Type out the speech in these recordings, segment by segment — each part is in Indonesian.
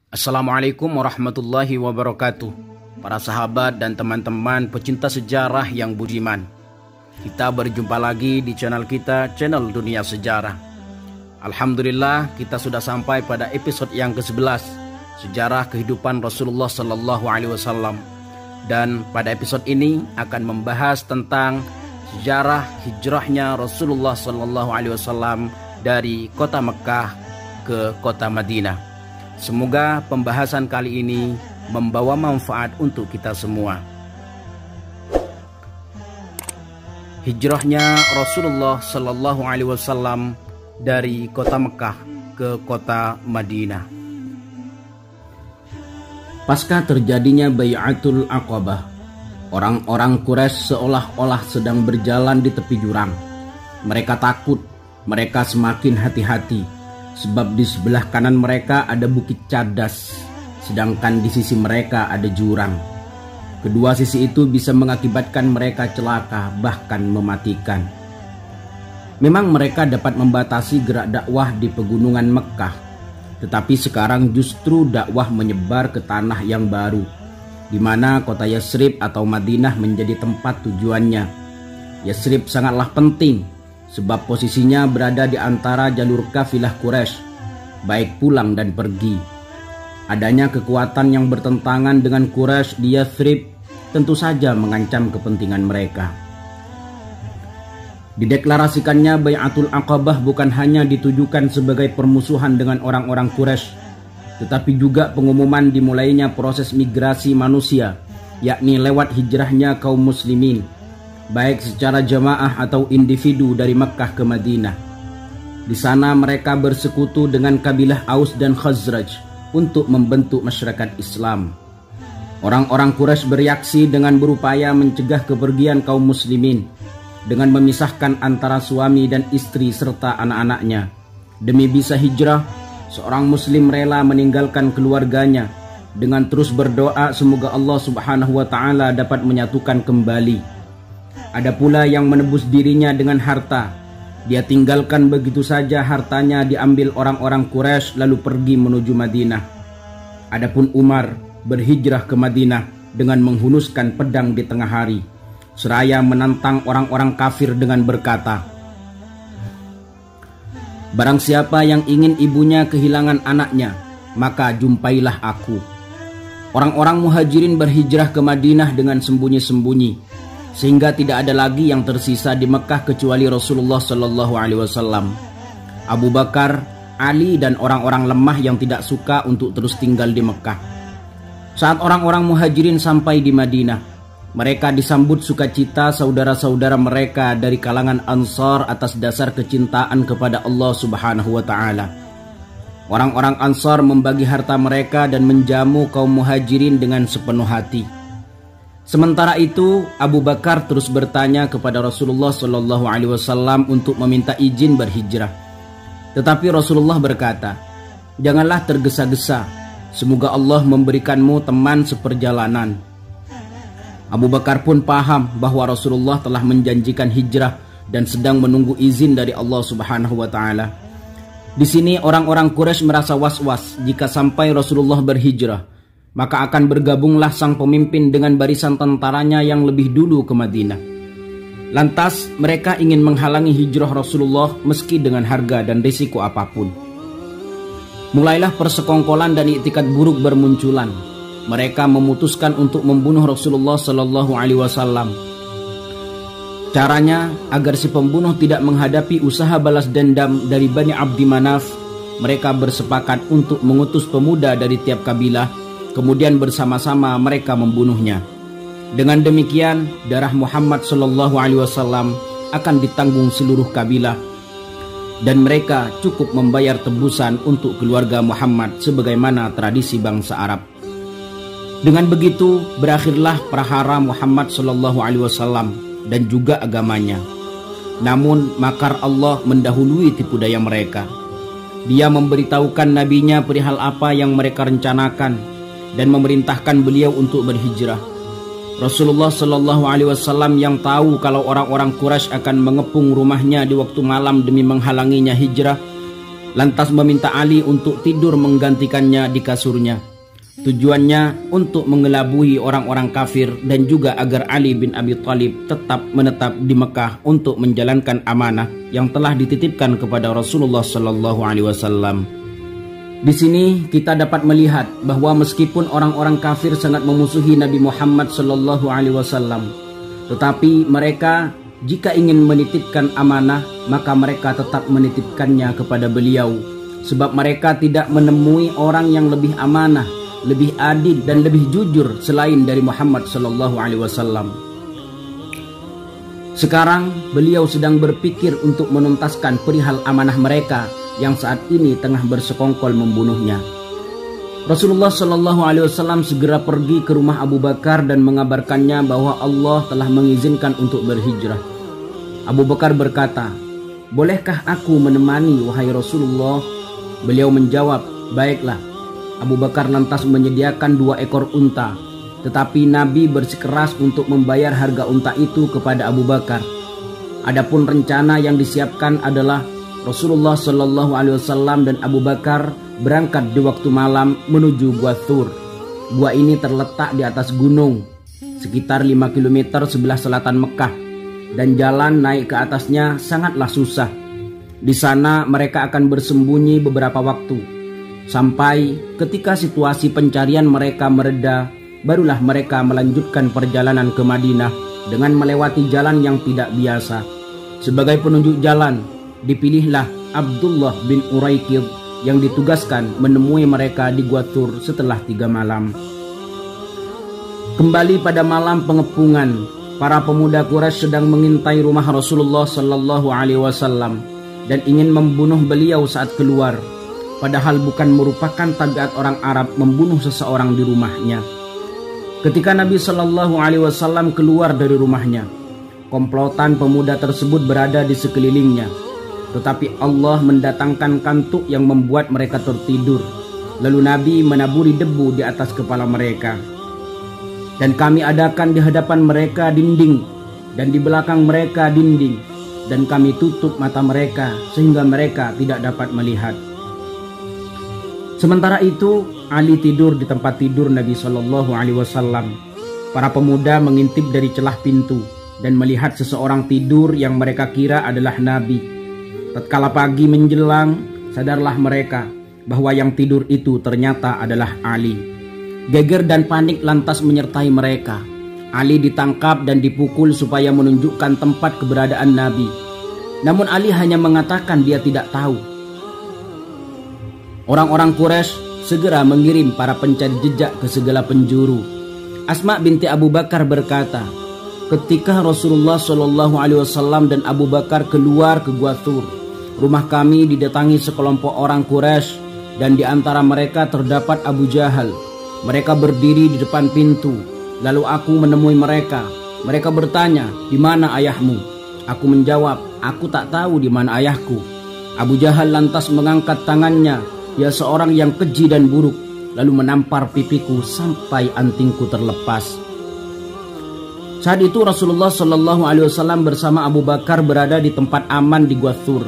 Assalamualaikum warahmatullahi wabarakatuh. Para sahabat dan teman-teman pecinta sejarah yang budiman, kita berjumpa lagi di channel kita, channel Dunia Sejarah. Alhamdulillah, kita sudah sampai pada episode yang ke-11, sejarah kehidupan Rasulullah Sallallahu Alaihi Wasallam. Dan pada episode ini akan membahas tentang sejarah hijrahnya Rasulullah Sallallahu Alaihi Wasallam dari kota Mekah ke kota Madinah. Semoga pembahasan kali ini membawa manfaat untuk kita semua. Hijrahnya Rasulullah Sallallahu Alaihi Wasallam dari kota Mekah ke kota Madinah. Pasca terjadinya Bai'atul Aqabah, orang-orang Quraisy seolah-olah sedang berjalan di tepi jurang. Mereka takut, mereka semakin hati-hati. Sebab di sebelah kanan mereka ada bukit Cadas, sedangkan di sisi mereka ada jurang. Kedua sisi itu bisa mengakibatkan mereka celaka, bahkan mematikan. Memang mereka dapat membatasi gerak dakwah di pegunungan Mekah, tetapi sekarang justru dakwah menyebar ke tanah yang baru, di mana kota Yasrib atau Madinah menjadi tempat tujuannya. Yasrib sangatlah penting, sebab posisinya berada di antara jalur kafilah Quraisy, baik pulang dan pergi. Adanya kekuatan yang bertentangan dengan Quraisy di Yathrib tentu saja mengancam kepentingan mereka. Dideklarasikannya Bai'atul Aqabah bukan hanya ditujukan sebagai permusuhan dengan orang-orang Quraisy, tetapi juga pengumuman dimulainya proses migrasi manusia, yakni lewat hijrahnya kaum muslimin, baik secara jamaah atau individu dari Mekkah ke Madinah. Di sana mereka bersekutu dengan kabilah Aus dan Khazraj untuk membentuk masyarakat Islam. Orang-orang Quraisy bereaksi dengan berupaya mencegah kepergian kaum muslimin dengan memisahkan antara suami dan istri serta anak-anaknya. Demi bisa hijrah, seorang muslim rela meninggalkan keluarganya dengan terus berdoa semoga Allah Subhanahu wa taala dapat menyatukan kembali. Ada pula yang menebus dirinya dengan harta. Dia tinggalkan begitu saja hartanya, diambil orang-orang Quraisy lalu pergi menuju Madinah. Adapun Umar berhijrah ke Madinah dengan menghunuskan pedang di tengah hari, seraya menantang orang-orang kafir dengan berkata, "Barang siapa yang ingin ibunya kehilangan anaknya, maka jumpailah aku." Orang-orang Muhajirin berhijrah ke Madinah dengan sembunyi-sembunyi, sehingga tidak ada lagi yang tersisa di Mekah kecuali Rasulullah Sallallahu Alaihi Wasallam, Abu Bakar, Ali, dan orang-orang lemah yang tidak suka untuk terus tinggal di Mekah. Saat orang-orang Muhajirin sampai di Madinah, mereka disambut sukacita saudara-saudara mereka dari kalangan Ansar atas dasar kecintaan kepada Allah Subhanahu wa taala. Orang-orang Ansar membagi harta mereka dan menjamu kaum Muhajirin dengan sepenuh hati. Sementara itu, Abu Bakar terus bertanya kepada Rasulullah Sallallahu Alaihi Wasallam untuk meminta izin berhijrah. Tetapi Rasulullah berkata, "Janganlah tergesa-gesa. Semoga Allah memberikanmu teman seperjalanan." Abu Bakar pun paham bahwa Rasulullah telah menjanjikan hijrah dan sedang menunggu izin dari Allah Subhanahu wa taala. Di sini orang-orang Quraisy merasa was-was jika sampai Rasulullah berhijrah, maka akan bergabunglah sang pemimpin dengan barisan tentaranya yang lebih dulu ke Madinah. Lantas mereka ingin menghalangi hijrah Rasulullah meski dengan harga dan risiko apapun. Mulailah persekongkolan dan iktikat buruk bermunculan. Mereka memutuskan untuk membunuh Rasulullah Sallallahu Alaihi Wasallam. Caranya agar si pembunuh tidak menghadapi usaha balas dendam dari Bani Abdi Manaf, mereka bersepakat untuk mengutus pemuda dari tiap kabilah. Kemudian bersama-sama mereka membunuhnya. Dengan demikian, darah Muhammad Sallallahu Alaihi Wasallam akan ditanggung seluruh kabilah, dan mereka cukup membayar tebusan untuk keluarga Muhammad sebagaimana tradisi bangsa Arab. Dengan begitu, berakhirlah prahara Muhammad Sallallahu Alaihi Wasallam dan juga agamanya. Namun makar Allah mendahului tipu daya mereka. Dia memberitahukan nabinya perihal apa yang mereka rencanakan dan memerintahkan beliau untuk berhijrah. Rasulullah Sallallahu Alaihi Wasallam yang tahu kalau orang-orang Quraisy akan mengepung rumahnya di waktu malam demi menghalanginya hijrah, lantas meminta Ali untuk tidur menggantikannya di kasurnya. Tujuannya untuk mengelabui orang-orang kafir dan juga agar Ali bin Abi Thalib tetap menetap di Mekah untuk menjalankan amanah yang telah dititipkan kepada Rasulullah Sallallahu Alaihi Wasallam. Di sini kita dapat melihat bahwa meskipun orang-orang kafir sangat memusuhi Nabi Muhammad Sallallahu Alaihi Wasallam, tetapi mereka jika ingin menitipkan amanah, maka mereka tetap menitipkannya kepada beliau, sebab mereka tidak menemui orang yang lebih amanah, lebih adil dan lebih jujur selain dari Muhammad Sallallahu Alaihi Wasallam. Sekarang beliau sedang berpikir untuk menuntaskan perihal amanah mereka yang saat ini tengah bersekongkol membunuhnya. Rasulullah Sallallahu Alaihi Wasallam segera pergi ke rumah Abu Bakar dan mengabarkannya bahwa Allah telah mengizinkan untuk berhijrah. Abu Bakar berkata, "Bolehkah aku menemani wahai Rasulullah?" Beliau menjawab, "Baiklah." Abu Bakar lantas menyediakan 2 ekor unta, tetapi Nabi bersikeras untuk membayar harga unta itu kepada Abu Bakar. Adapun rencana yang disiapkan adalah Rasulullah Sallallahu Alaihi Wasallam dan Abu Bakar berangkat di waktu malam menuju Gua Thur. Gua ini terletak di atas gunung, sekitar 5 km sebelah selatan Mekah, dan jalan naik ke atasnya sangatlah susah. Di sana mereka akan bersembunyi beberapa waktu, sampai ketika situasi pencarian mereka mereda, barulah mereka melanjutkan perjalanan ke Madinah dengan melewati jalan yang tidak biasa. Sebagai penunjuk jalan, dipilihlah Abdullah bin Uraikid yang ditugaskan menemui mereka di Gua Thur setelah 3 malam. Kembali pada malam pengepungan, para pemuda Quraisy sedang mengintai rumah Rasulullah Sallallahu Alaihi Wasallam dan ingin membunuh beliau saat keluar. Padahal bukan merupakan tabiat orang Arab membunuh seseorang di rumahnya. Ketika Nabi Sallallahu Alaihi Wasallam keluar dari rumahnya, komplotan pemuda tersebut berada di sekelilingnya. Tetapi Allah mendatangkan kantuk yang membuat mereka tertidur. Lalu Nabi menaburi debu di atas kepala mereka. Dan kami adakan di hadapan mereka dinding, dan di belakang mereka dinding, dan kami tutup mata mereka sehingga mereka tidak dapat melihat. Sementara itu, Ali tidur di tempat tidur Nabi Sallallahu Alaihi Wasallam. Para pemuda mengintip dari celah pintu dan melihat seseorang tidur yang mereka kira adalah Nabi. Tatkala pagi menjelang, sadarlah mereka bahwa yang tidur itu ternyata adalah Ali. Geger dan panik lantas menyertai mereka. Ali ditangkap dan dipukul supaya menunjukkan tempat keberadaan Nabi. Namun Ali hanya mengatakan dia tidak tahu. Orang-orang Quraisy segera mengirim para pencari jejak ke segala penjuru. Asma binti Abu Bakar berkata, ketika Rasulullah Shallallahu Alaihi Wasallam dan Abu Bakar keluar ke Gua Thur, rumah kami didatangi sekelompok orang Quraisy dan di antara mereka terdapat Abu Jahal. Mereka berdiri di depan pintu. Lalu aku menemui mereka. Mereka bertanya, "Di mana ayahmu?" Aku menjawab, "Aku tak tahu di mana ayahku." Abu Jahal lantas mengangkat tangannya. Dia seorang yang keji dan buruk, lalu menampar pipiku sampai antingku terlepas. Saat itu Rasulullah Shallallahu Alaihi Wasallam bersama Abu Bakar berada di tempat aman di Gua Thur.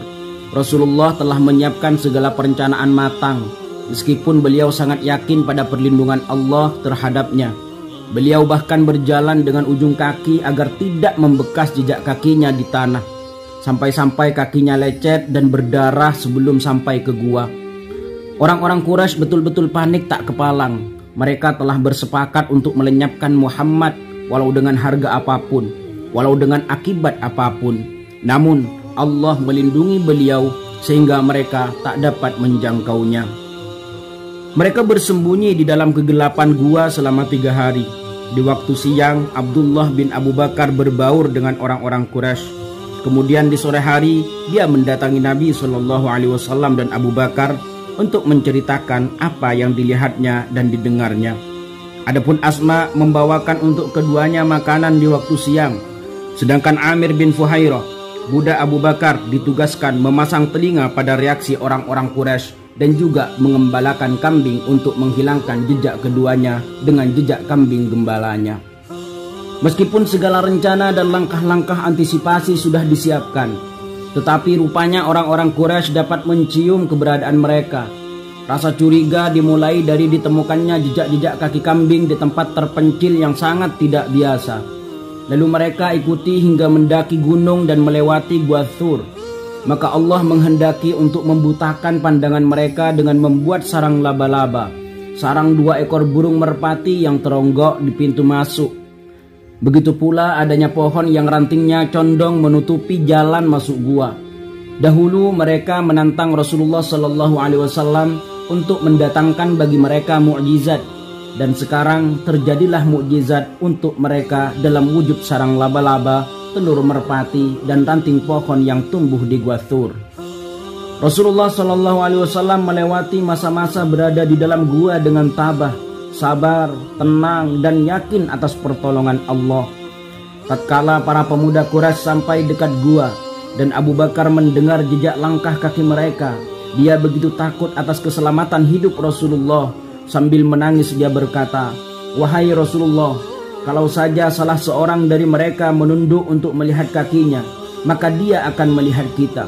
Rasulullah telah menyiapkan segala perencanaan matang. Meskipun beliau sangat yakin pada perlindungan Allah terhadapnya, beliau bahkan berjalan dengan ujung kaki agar tidak membekas jejak kakinya di tanah. Sampai-sampai kakinya lecet dan berdarah sebelum sampai ke gua. Orang-orang Quraisy betul-betul panik tak kepalang. Mereka telah bersepakat untuk melenyapkan Muhammad walau dengan harga apapun, walau dengan akibat apapun. Namun Allah melindungi beliau sehingga mereka tak dapat menjangkaunya. Mereka bersembunyi di dalam kegelapan gua selama 3 hari. Di waktu siang, Abdullah bin Abu Bakar berbaur dengan orang-orang Quraisy. Kemudian di sore hari, dia mendatangi Nabi Shallallahu Alaihi Wasallam dan Abu Bakar untuk menceritakan apa yang dilihatnya dan didengarnya. Adapun Asma membawakan untuk keduanya makanan di waktu siang. Sedangkan Amir bin Fuhairah, budak Abu Bakar, ditugaskan memasang telinga pada reaksi orang-orang Quraisy dan juga mengembalakan kambing untuk menghilangkan jejak keduanya dengan jejak kambing gembalanya. Meskipun segala rencana dan langkah-langkah antisipasi sudah disiapkan, Tetapi rupanya orang-orang Quraisy dapat mencium keberadaan mereka. Rasa curiga dimulai dari ditemukannya jejak-jejak kaki kambing di tempat terpencil yang sangat tidak biasa. Lalu mereka ikuti hingga mendaki gunung dan melewati Gua Thur. Maka Allah menghendaki untuk membutakan pandangan mereka dengan membuat sarang laba-laba, sarang 2 ekor burung merpati yang teronggok di pintu masuk. Begitu pula adanya pohon yang rantingnya condong menutupi jalan masuk gua. Dahulu mereka menantang Rasulullah Shallallahu Alaihi Wasallam untuk mendatangkan bagi mereka mukjizat, dan sekarang terjadilah mukjizat untuk mereka dalam wujud sarang laba-laba, telur merpati, dan ranting pohon yang tumbuh di Gua Thur. Rasulullah Shallallahu Alaihi Wasallam melewati masa-masa berada di dalam gua dengan tabah, sabar, tenang, dan yakin atas pertolongan Allah. Tatkala para pemuda Quraisy sampai dekat gua dan Abu Bakar mendengar jejak langkah kaki mereka, dia begitu takut atas keselamatan hidup Rasulullah. Sambil menangis dia berkata, "Wahai Rasulullah, kalau saja salah seorang dari mereka menunduk untuk melihat kakinya, maka dia akan melihat kita."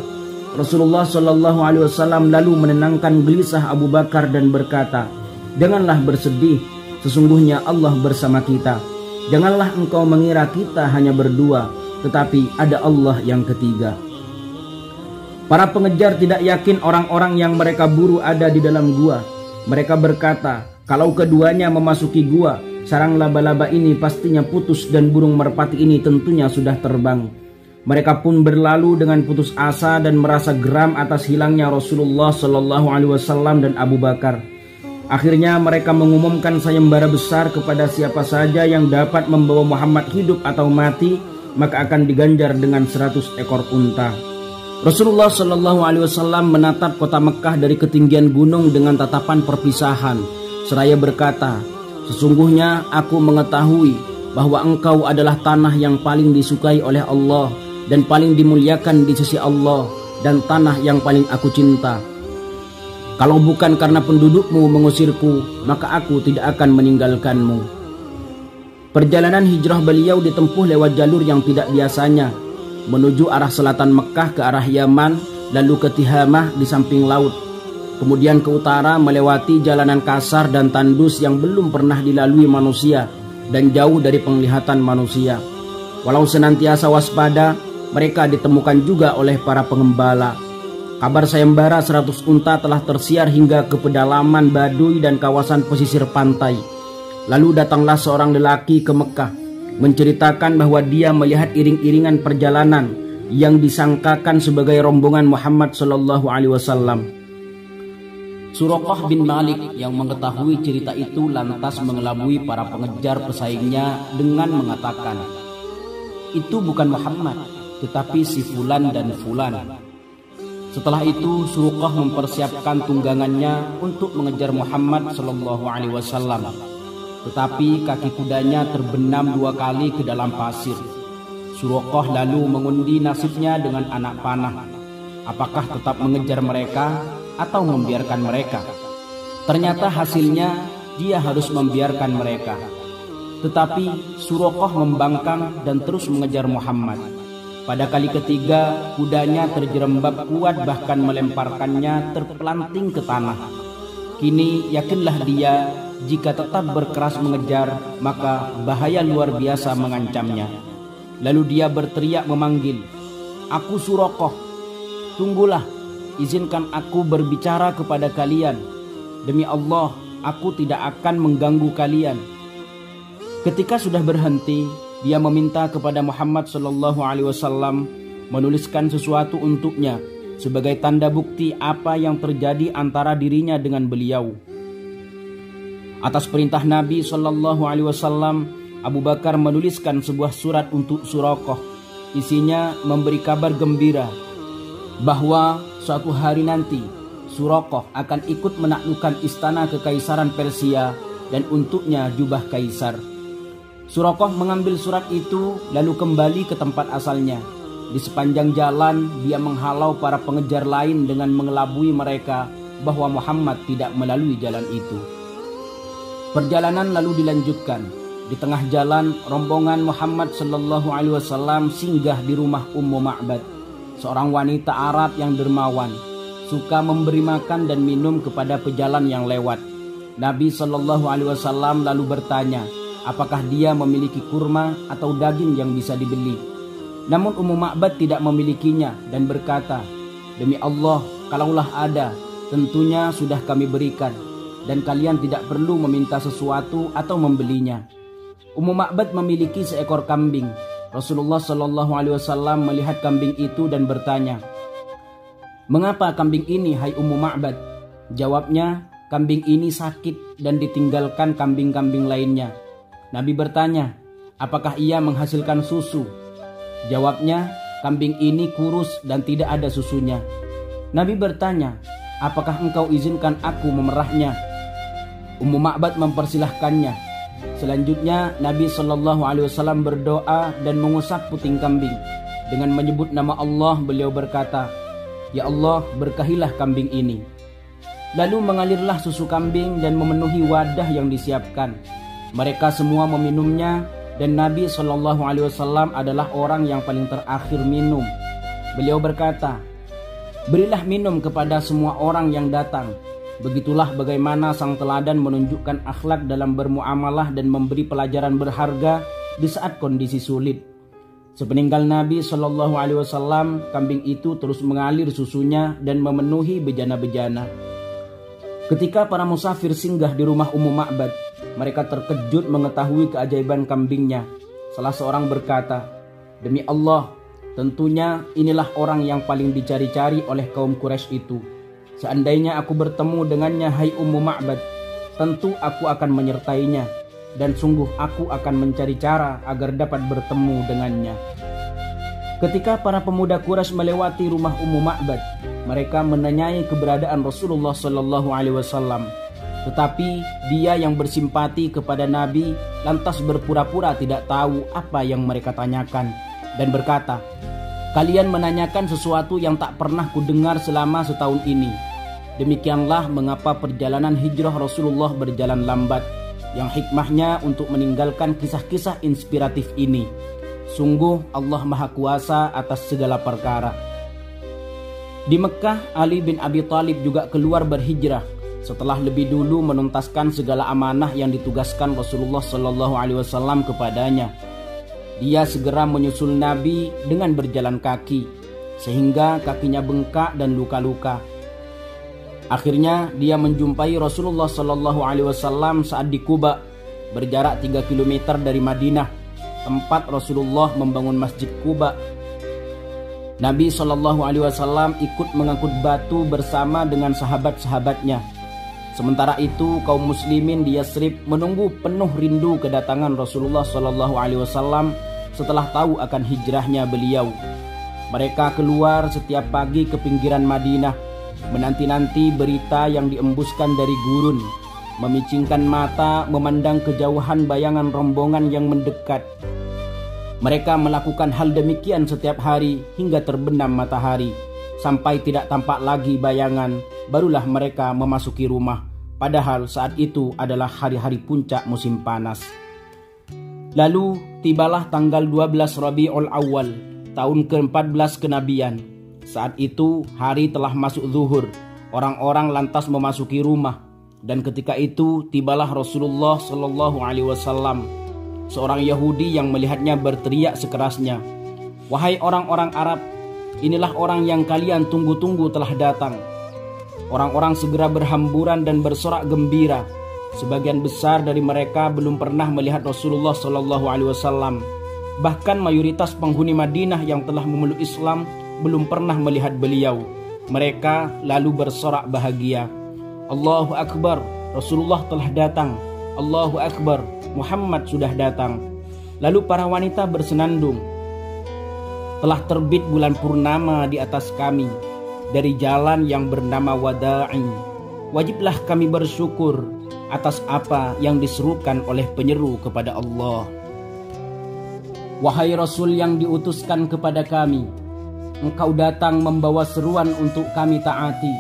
Rasulullah Shallallahu Alaihi Wasallam lalu menenangkan gelisah Abu Bakar dan berkata, "Janganlah bersedih, sesungguhnya Allah bersama kita. Janganlah engkau mengira kita hanya berdua, tetapi ada Allah yang ketiga." Para pengejar tidak yakin orang-orang yang mereka buru ada di dalam gua. Mereka berkata, kalau keduanya memasuki gua, sarang laba-laba ini pastinya putus dan burung merpati ini tentunya sudah terbang. Mereka pun berlalu dengan putus asa dan merasa geram atas hilangnya Rasulullah Shallallahu Alaihi Wasallam dan Abu Bakar. Akhirnya mereka mengumumkan sayembara besar kepada siapa saja yang dapat membawa Muhammad hidup atau mati, maka akan diganjar dengan 100 ekor unta. Rasulullah Shallallahu Alaihi Wasallam menatap kota Mekah dari ketinggian gunung dengan tatapan perpisahan, seraya berkata, "Sesungguhnya aku mengetahui bahwa engkau adalah tanah yang paling disukai oleh Allah dan paling dimuliakan di sisi Allah, dan tanah yang paling aku cinta. Kalau bukan karena pendudukmu mengusirku, maka aku tidak akan meninggalkanmu." Perjalanan hijrah beliau ditempuh lewat jalur yang tidak biasanya, menuju arah selatan Mekah ke arah Yaman, lalu ke Tihamah di samping laut, kemudian ke utara melewati jalanan kasar dan tandus yang belum pernah dilalui manusia dan jauh dari penglihatan manusia. Walau senantiasa waspada, mereka ditemukan juga oleh para pengembala. Kabar sayembara 100 unta telah tersiar hingga ke pedalaman Baduy dan kawasan pesisir pantai. Lalu datanglah seorang lelaki ke Mekah, menceritakan bahwa dia melihat iring-iringan perjalanan yang disangkakan sebagai rombongan Muhammad Sallallahu Alaihi Wasallam. Suraqah bin Malik yang mengetahui cerita itu lantas mengelabui para pengejar pesaingnya dengan mengatakan, "Itu bukan Muhammad, tetapi si Fulan dan Fulan." Setelah itu Suraqah mempersiapkan tunggangannya untuk mengejar Muhammad Sallallahu Alaihi Wasallam, tetapi kaki kudanya terbenam 2 kali ke dalam pasir. Suraqah lalu mengundi nasibnya dengan anak panah, apakah tetap mengejar mereka atau membiarkan mereka. Ternyata hasilnya dia harus membiarkan mereka. Tetapi Suraqah membangkang dan terus mengejar Muhammad. Pada kali ketiga, kudanya terjerembab kuat bahkan melemparkannya terpelanting ke tanah. Kini yakinlah dia, jika tetap berkeras mengejar, maka bahaya luar biasa mengancamnya. Lalu dia berteriak memanggil, "Aku Suraqah, tunggulah, izinkan aku berbicara kepada kalian. Demi Allah, aku tidak akan mengganggu kalian." Ketika sudah berhenti, dia meminta kepada Muhammad Sallallahu Alaihi Wasallam menuliskan sesuatu untuknya sebagai tanda bukti apa yang terjadi antara dirinya dengan beliau. Atas perintah Nabi Sallallahu Alaihi Wasallam, Abu Bakar menuliskan sebuah surat untuk Suraqah. Isinya memberi kabar gembira bahwa suatu hari nanti Suraqah akan ikut menaklukkan istana kekaisaran Persia dan untuknya jubah kaisar. Suraqah mengambil surat itu lalu kembali ke tempat asalnya. Di sepanjang jalan dia menghalau para pengejar lain dengan mengelabui mereka bahwa Muhammad tidak melalui jalan itu. Perjalanan lalu dilanjutkan. Di tengah jalan, rombongan Muhammad Sallallahu Alaihi Wasallam singgah di rumah Ummu Ma'bad, seorang wanita Arab yang dermawan, suka memberi makan dan minum kepada pejalan yang lewat. Nabi Shallallahu Alaihi Wasallam lalu bertanya, apakah dia memiliki kurma atau daging yang bisa dibeli. Namun Ummu Ma'bad tidak memilikinya dan berkata, demi Allah, kalaulah ada, tentunya sudah kami berikan, dan kalian tidak perlu meminta sesuatu atau membelinya. Ummu Ma'bad memiliki seekor kambing. Rasulullah Shallallahu Alaihi Wasallam melihat kambing itu dan bertanya, mengapa kambing ini, hai Ummu Ma'bad? Jawabnya, kambing ini sakit dan ditinggalkan kambing-kambing lainnya. Nabi bertanya, apakah ia menghasilkan susu? Jawabnya, kambing ini kurus dan tidak ada susunya. Nabi bertanya, apakah engkau izinkan aku memerahnya? Ummu Ma'bad mempersilahkannya. Selanjutnya Nabi Shallallahu Alaihi Wasallam berdoa dan mengusap puting kambing. Dengan menyebut nama Allah, beliau berkata, ya Allah, berkahilah kambing ini. Lalu mengalirlah susu kambing dan memenuhi wadah yang disiapkan. Mereka semua meminumnya, dan Nabi Shallallahu Alaihi Wasallam adalah orang yang paling terakhir minum. Beliau berkata, berilah minum kepada semua orang yang datang. Begitulah bagaimana sang teladan menunjukkan akhlak dalam bermuamalah dan memberi pelajaran berharga di saat kondisi sulit. Sepeninggal Nabi Shallallahu Alaihi Wasallam, kambing itu terus mengalir susunya dan memenuhi bejana-bejana. Ketika para musafir singgah di rumah Ummu Ma'bad, mereka terkejut mengetahui keajaiban kambingnya. Salah seorang berkata, demi Allah, tentunya inilah orang yang paling dicari-cari oleh kaum Quraisy itu. Seandainya aku bertemu dengannya, hai Ummu Ma'bad, tentu aku akan menyertainya, dan sungguh aku akan mencari cara agar dapat bertemu dengannya. Ketika para pemuda Quraisy melewati rumah Ummu Ma'bad, mereka menanyai keberadaan Rasulullah Shallallahu Alaihi Wasallam. Tetapi dia yang bersimpati kepada Nabi lantas berpura-pura tidak tahu apa yang mereka tanyakan dan berkata, kalian menanyakan sesuatu yang tak pernah kudengar selama setahun ini. Demikianlah mengapa perjalanan hijrah Rasulullah berjalan lambat, yang hikmahnya untuk meninggalkan kisah-kisah inspiratif ini. Sungguh Allah Maha Kuasa atas segala perkara. Di Mekah, Ali bin Abi Thalib juga keluar berhijrah setelah lebih dulu menuntaskan segala amanah yang ditugaskan Rasulullah Shallallahu Alaihi Wasallam kepadanya. Dia segera menyusul Nabi dengan berjalan kaki, sehingga kakinya bengkak dan luka-luka. Akhirnya dia menjumpai Rasulullah Shallallahu Alaihi Wasallam saat di Quba, berjarak 3 km dari Madinah, tempat Rasulullah membangun Masjid Quba. Nabi Shallallahu Alaihi Wasallam ikut mengangkut batu bersama dengan sahabat-sahabatnya. Sementara itu kaum muslimin di Yathrib menunggu penuh rindu kedatangan Rasulullah Shallallahu Alaihi Wasallam setelah tahu akan hijrahnya beliau. Mereka keluar setiap pagi ke pinggiran Madinah, menanti-nanti berita yang diembuskan dari gurun, memicingkan mata memandang kejauhan bayangan rombongan yang mendekat. Mereka melakukan hal demikian setiap hari hingga terbenam matahari, sampai tidak tampak lagi bayangan, barulah mereka memasuki rumah. Padahal saat itu adalah hari-hari puncak musim panas. Lalu tibalah tanggal 12 Rabiul Awal, tahun ke-14 kenabian. Saat itu hari telah masuk zuhur, orang-orang lantas memasuki rumah, dan ketika itu tibalah Rasulullah Shallallahu Alaihi Wasallam. Seorang Yahudi yang melihatnya berteriak sekerasnya, wahai orang-orang Arab, inilah orang yang kalian tunggu-tunggu telah datang. Orang-orang segera berhamburan dan bersorak gembira. Sebagian besar dari mereka belum pernah melihat Rasulullah Shallallahu Alaihi Wasallam. Bahkan mayoritas penghuni Madinah yang telah memeluk Islam belum pernah melihat beliau. Mereka lalu bersorak bahagia. Allahu Akbar, Rasulullah telah datang. Allahu Akbar, Muhammad sudah datang. Lalu para wanita bersenandung. Telah terbit bulan purnama di atas kami dari jalan yang bernama Wada'i. Wajiblah kami bersyukur atas apa yang diserukan oleh penyeru kepada Allah. Wahai Rasul yang diutuskan kepada kami, Engkau datang membawa seruan untuk kami taati.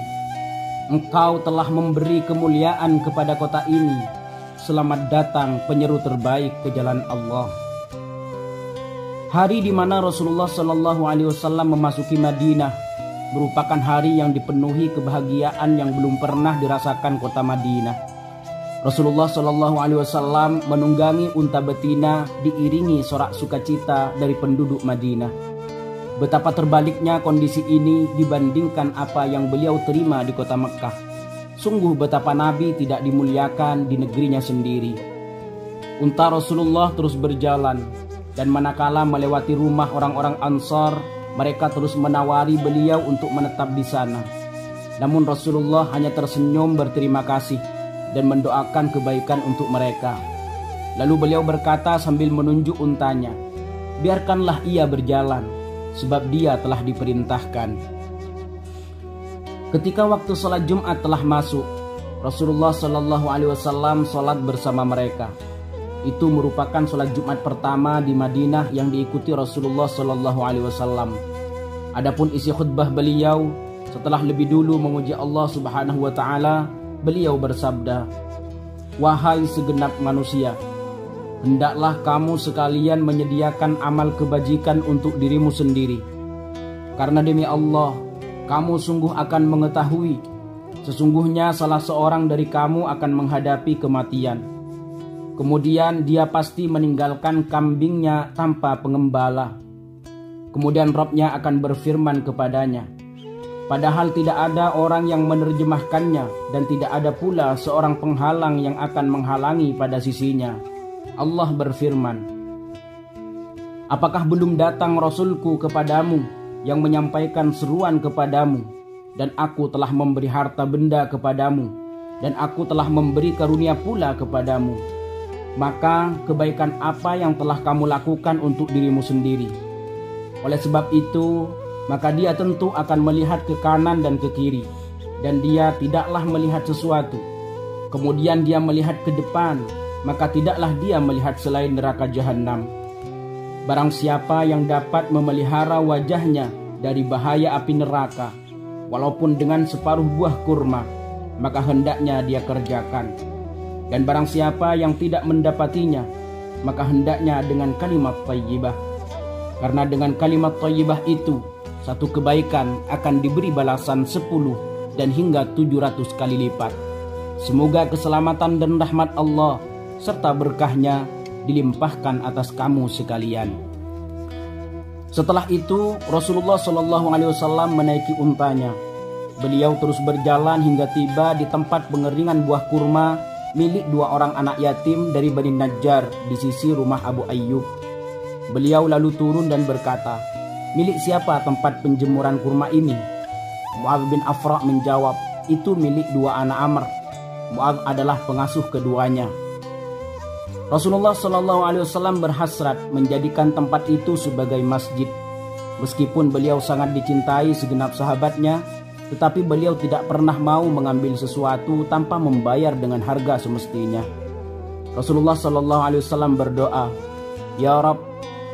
Engkau telah memberi kemuliaan kepada kota ini. Selamat datang penyeru terbaik ke jalan Allah. Hari di mana Rasulullah Shallallahu Alaihi Wasallam memasuki Madinah merupakan hari yang dipenuhi kebahagiaan yang belum pernah dirasakan kota Madinah. Rasulullah Shallallahu Alaihi Wasallam menunggangi unta betina diiringi sorak sukacita dari penduduk Madinah. Betapa terbaliknya kondisi ini dibandingkan apa yang beliau terima di kota Mekkah. Sungguh betapa Nabi tidak dimuliakan di negerinya sendiri. Unta Rasulullah terus berjalan, dan manakala melewati rumah orang-orang Ansar, mereka terus menawari beliau untuk menetap di sana. Namun Rasulullah hanya tersenyum berterima kasih dan mendoakan kebaikan untuk mereka. Lalu beliau berkata sambil menunjuk untanya, "Biarkanlah ia berjalan, sebab dia telah diperintahkan." Ketika waktu sholat Jumat telah masuk, Rasulullah Shallallahu Alaihi Wasallam sholat bersama mereka. Itu merupakan sholat Jumat pertama di Madinah yang diikuti Rasulullah Shallallahu Alaihi Wasallam. Adapun isi khutbah beliau, setelah lebih dulu memuji Allah Subhanahu Wa Taala, beliau bersabda, "Wahai segenap manusia, hendaklah kamu sekalian menyediakan amal kebajikan untuk dirimu sendiri. Karena demi Allah, kamu sungguh akan mengetahui, sesungguhnya salah seorang dari kamu akan menghadapi kematian. Kemudian dia pasti meninggalkan kambingnya tanpa pengembala. Kemudian Rabb-nya akan berfirman kepadanya, padahal tidak ada orang yang menerjemahkannya dan tidak ada pula seorang penghalang yang akan menghalangi pada sisinya. Allah berfirman, apakah belum datang Rasulku kepadamu yang menyampaikan seruan kepadamu, dan aku telah memberi harta benda kepadamu, dan aku telah memberi karunia pula kepadamu. Maka kebaikan apa yang telah kamu lakukan untuk dirimu sendiri? Oleh sebab itu, maka dia tentu akan melihat ke kanan dan ke kiri, dan dia tidaklah melihat sesuatu. Kemudian dia melihat ke depan, maka tidaklah dia melihat selain neraka jahanam. Barang siapa yang dapat memelihara wajahnya dari bahaya api neraka, walaupun dengan separuh buah kurma, maka hendaknya dia kerjakan. Dan barang siapa yang tidak mendapatinya, maka hendaknya dengan kalimat thayyibah. Karena dengan kalimat thayyibah itu, satu kebaikan akan diberi balasan 10 dan hingga 700 kali lipat. Semoga keselamatan dan rahmat Allah serta berkahnya dilimpahkan atas kamu sekalian. Setelah itu, Rasulullah Shallallahu Alaihi Wasallam menaiki untanya. Beliau terus berjalan hingga tiba di tempat pengeringan buah kurma milik 2 orang anak yatim dari Bani Najjar di sisi rumah Abu Ayyub. Beliau lalu turun dan berkata, "Milik siapa tempat penjemuran kurma ini?" Mu'adz bin Afra menjawab, "Itu milik 2 anak Amr." Mu'adz adalah pengasuh keduanya. Rasulullah Shallallahu Alaihi Wasallam berhasrat menjadikan tempat itu sebagai masjid. Meskipun beliau sangat dicintai segenap sahabatnya, tetapi beliau tidak pernah mau mengambil sesuatu tanpa membayar dengan harga semestinya. Rasulullah Shallallahu Alaihi Wasallam berdoa, "Ya Rabb,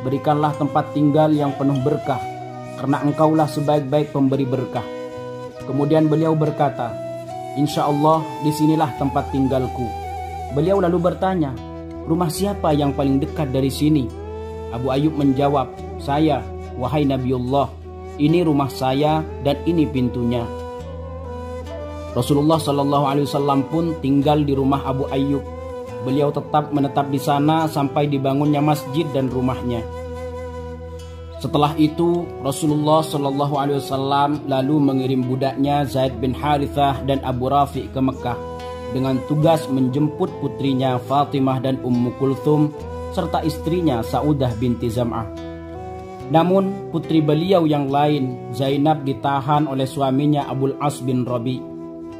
berikanlah tempat tinggal yang penuh berkah, karena Engkaulah sebaik-baik pemberi berkah." Kemudian beliau berkata, "Insya Allah disinilah tempat tinggalku." Beliau lalu bertanya, "Rumah siapa yang paling dekat dari sini?" Abu Ayyub menjawab, "Saya, wahai Nabiullah. Ini rumah saya dan ini pintunya." Rasulullah Shallallahu Alaihi Wasallam pun tinggal di rumah Abu Ayyub. Beliau tetap menetap di sana sampai dibangunnya masjid dan rumahnya. Setelah itu, Rasulullah Shallallahu Alaihi Wasallam lalu mengirim budaknya Zaid bin Harithah dan Abu Rafi ke Mekkah dengan tugas menjemput putrinya Fatimah dan Ummu Kulthum serta istrinya Saudah binti Zam'ah. Namun putri beliau yang lain, Zainab, ditahan oleh suaminya Abul As bin Rabi.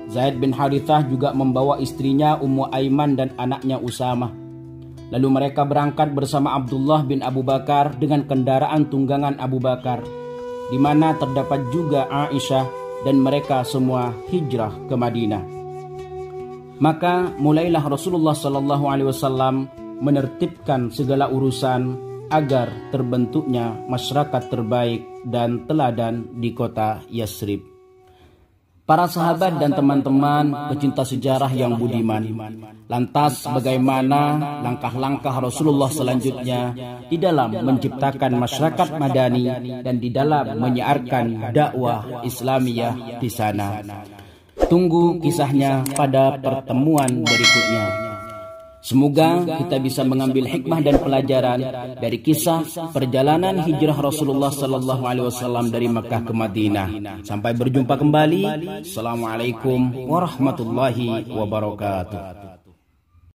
Zaid bin Harithah juga membawa istrinya Ummu Aiman dan anaknya Usamah. Lalu mereka berangkat bersama Abdullah bin Abu Bakar dengan kendaraan tunggangan Abu Bakar, di mana terdapat juga Aisyah, dan mereka semua hijrah ke Madinah. Maka mulailah Rasulullah Shallallahu Alaihi Wasallam menertibkan segala urusan agar terbentuknya masyarakat terbaik dan teladan di kota Yasrib. Para sahabat dan teman-teman pecinta sejarah yang budiman, lantas bagaimana langkah-langkah Rasulullah selanjutnya di dalam menciptakan masyarakat madani dan di dalam menyiarkan dakwah Islamiyah di sana? Tunggu kisahnya pada pertemuan berikutnya. Semoga kita bisa mengambil hikmah dan pelajaran dari kisah perjalanan hijrah Rasulullah sallallahu alaihi wasallam dari Makkah ke Madinah. Sampai berjumpa kembali. Assalamualaikum warahmatullahi wabarakatuh.